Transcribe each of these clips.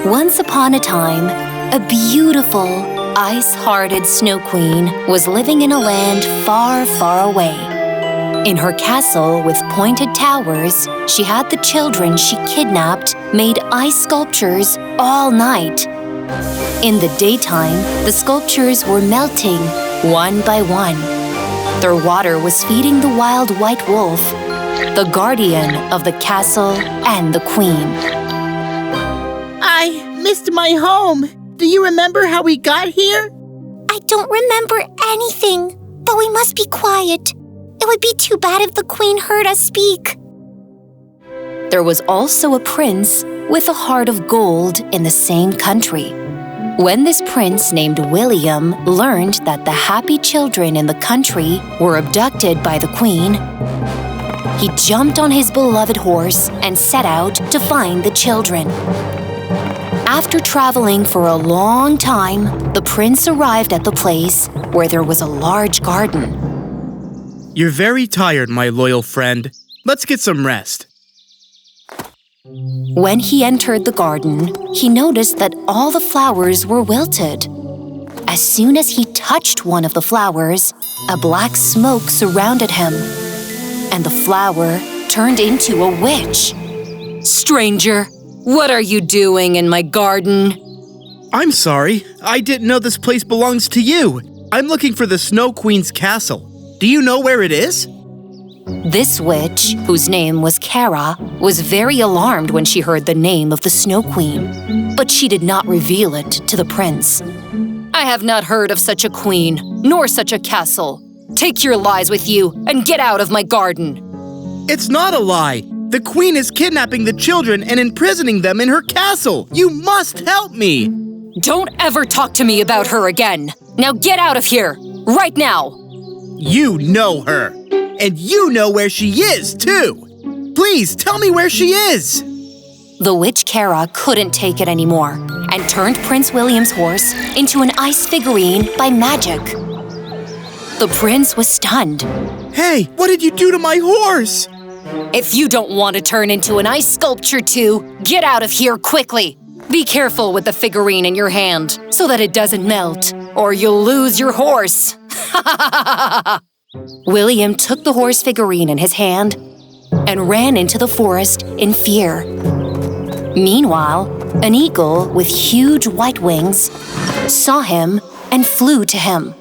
Once upon a time, a beautiful, ice-hearted Snow Queen was living in a land far, far away. In her castle with pointed towers, she had the children she kidnapped made ice sculptures all night. In the daytime, the sculptures were melting one by one. Their water was feeding the wild white wolf, the guardian of the castle and the queen. I missed my home. Do you remember how we got here? I don't remember anything, but we must be quiet. It would be too bad if the queen heard us speak. There was also a prince with a heart of gold in the same country. When this prince named William learned that the happy children in the country were abducted by the queen, he jumped on his beloved horse and set out to find the children. After traveling for a long time, the prince arrived at the place where there was a large garden. You're very tired, my loyal friend. Let's get some rest. When he entered the garden, he noticed that all the flowers were wilted. As soon as he touched one of the flowers, a black smoke surrounded him, and the flower turned into a witch. Stranger, what are you doing in my garden? I'm sorry. I didn't know this place belongs to you. I'm looking for the Snow Queen's castle. Do you know where it is? This witch, whose name was Kara, was very alarmed when she heard the name of the Snow Queen, but she did not reveal it to the prince. I have not heard of such a queen, nor such a castle. Take your lies with you and get out of my garden. It's not a lie. The queen is kidnapping the children and imprisoning them in her castle. You must help me. Don't ever talk to me about her again. Now get out of here, right now. You know her, and you know where she is, too. Please tell me where she is. The witch Kara couldn't take it anymore and turned Prince William's horse into an ice figurine by magic. The prince was stunned. Hey, what did you do to my horse? If you don't want to turn into an ice sculpture too, get out of here quickly. Be careful with the figurine in your hand so that it doesn't melt, or you'll lose your horse. William took the horse figurine in his hand and ran into the forest in fear. Meanwhile, an eagle with huge white wings saw him and flew to him.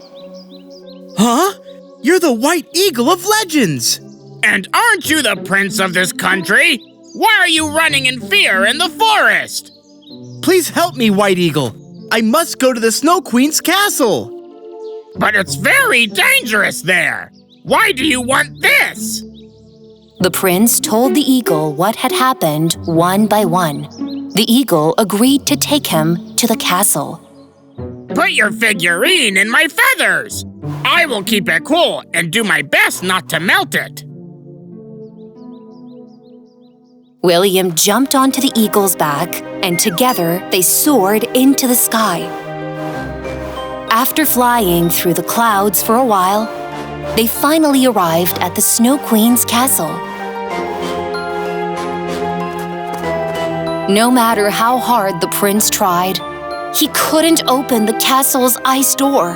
Huh? You're the White Eagle of Legends! And aren't you the prince of this country? Why are you running in fear in the forest? Please help me, White Eagle. I must go to the Snow Queen's castle. But it's very dangerous there. Why do you want this? The prince told the eagle what had happened one by one. The eagle agreed to take him to the castle. Put your figurine in my feathers. I will keep it cool and do my best not to melt it. William jumped onto the eagle's back, and together they soared into the sky. After flying through the clouds for a while, they finally arrived at the Snow Queen's castle. No matter how hard the prince tried, he couldn't open the castle's ice door.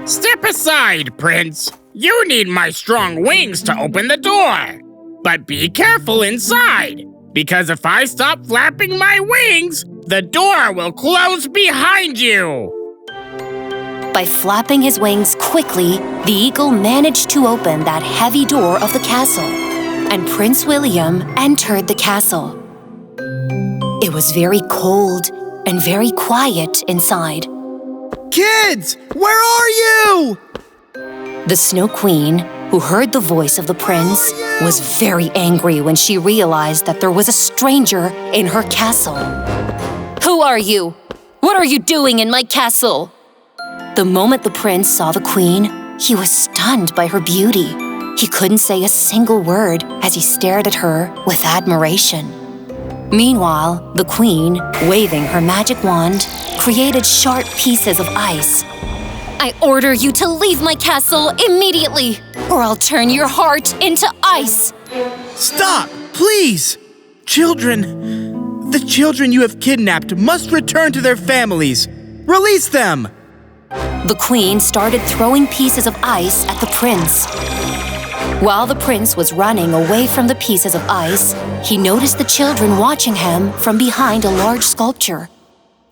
Step aside, Prince. You need my strong wings to open the door. But be careful inside, because if I stop flapping my wings, the door will close behind you. By flapping his wings quickly, the eagle managed to open that heavy door of the castle, and Prince William entered the castle. It was very cold and very quiet inside. Kids, where are you? The Snow Queen, who heard the voice of the prince, was very angry when she realized that there was a stranger in her castle. Who are you? What are you doing in my castle? The moment the prince saw the queen, he was stunned by her beauty. He couldn't say a single word as he stared at her with admiration. Meanwhile, the queen, waving her magic wand, created sharp pieces of ice. I order you to leave my castle immediately, or I'll turn your heart into ice. Stop, please! Children, The children you have kidnapped must return to their families. Release them! The queen started throwing pieces of ice at the prince. While the prince was running away from the pieces of ice, he noticed the children watching him from behind a large sculpture.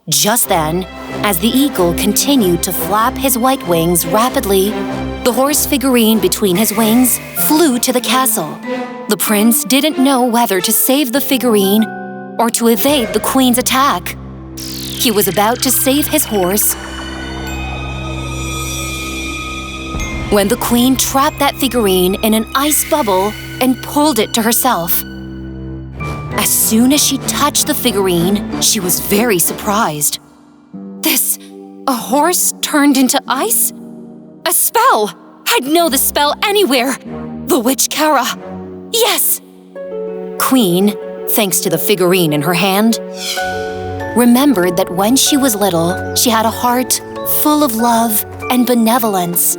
Just then, as the eagle continued to flap his white wings rapidly, the horse figurine between his wings flew to the castle. The prince didn't know whether to save the figurine or to evade the queen's attack. He was about to save his horse when the queen trapped that figurine in an ice bubble and pulled it to herself. As soon as she touched the figurine, she was very surprised. A horse turned into ice? A spell! I'd know the spell anywhere! The witch Kara! Yes! Queen, thanks to the figurine in her hand, remembered that when she was little, she had a heart full of love and benevolence.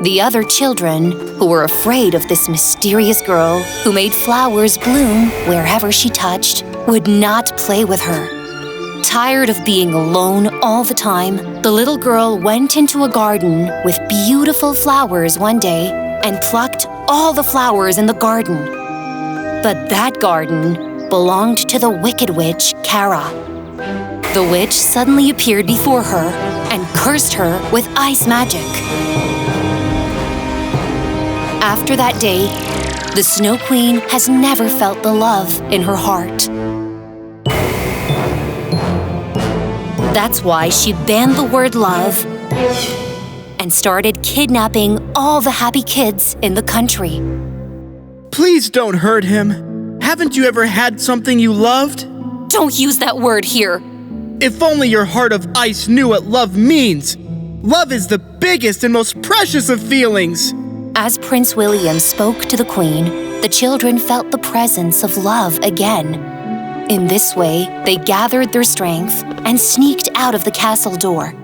The other children, who were afraid of this mysterious girl who made flowers bloom wherever she touched, would not play with her. Tired of being alone all the time, the little girl went into a garden with beautiful flowers one day and plucked all the flowers in the garden. But that garden belonged to the wicked witch, Kara. The witch suddenly appeared before her and cursed her with ice magic. After that day, the Snow Queen has never felt the love in her heart. That's why she banned the word love and started kidnapping all the happy kids in the country. Please don't hurt him. Haven't you ever had something you loved? Don't use that word here. If only your heart of ice knew what love means. Love is the biggest and most precious of feelings. As Prince William spoke to the Queen, the children felt the presence of love again. In this way, they gathered their strength and sneaked out of the castle door.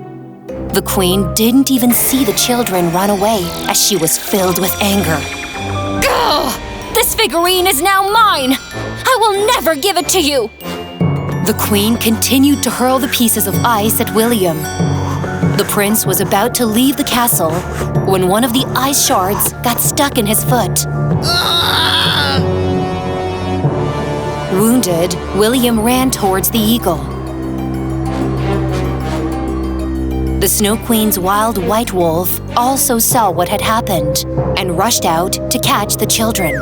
The Queen didn't even see the children run away as she was filled with anger. Ugh! This figurine is now mine! I will never give it to you! The Queen continued to hurl the pieces of ice at William. The prince was about to leave the castle when one of the ice shards got stuck in his foot. Wounded, William ran towards the eagle. The Snow Queen's wild white wolf also saw what had happened and rushed out to catch the children.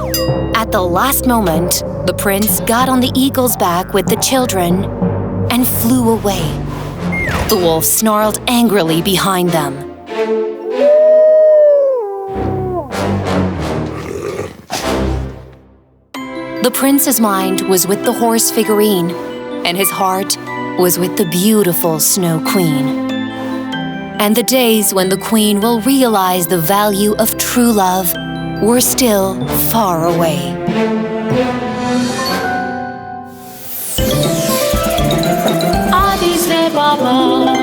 At the last moment, the prince got on the eagle's back with the children and flew away. The wolf snarled angrily behind them. The prince's mind was with the horse figurine, and his heart was with the beautiful Snow Queen. And the days when the Queen will realize the value of true love were still far away. Adisebaba.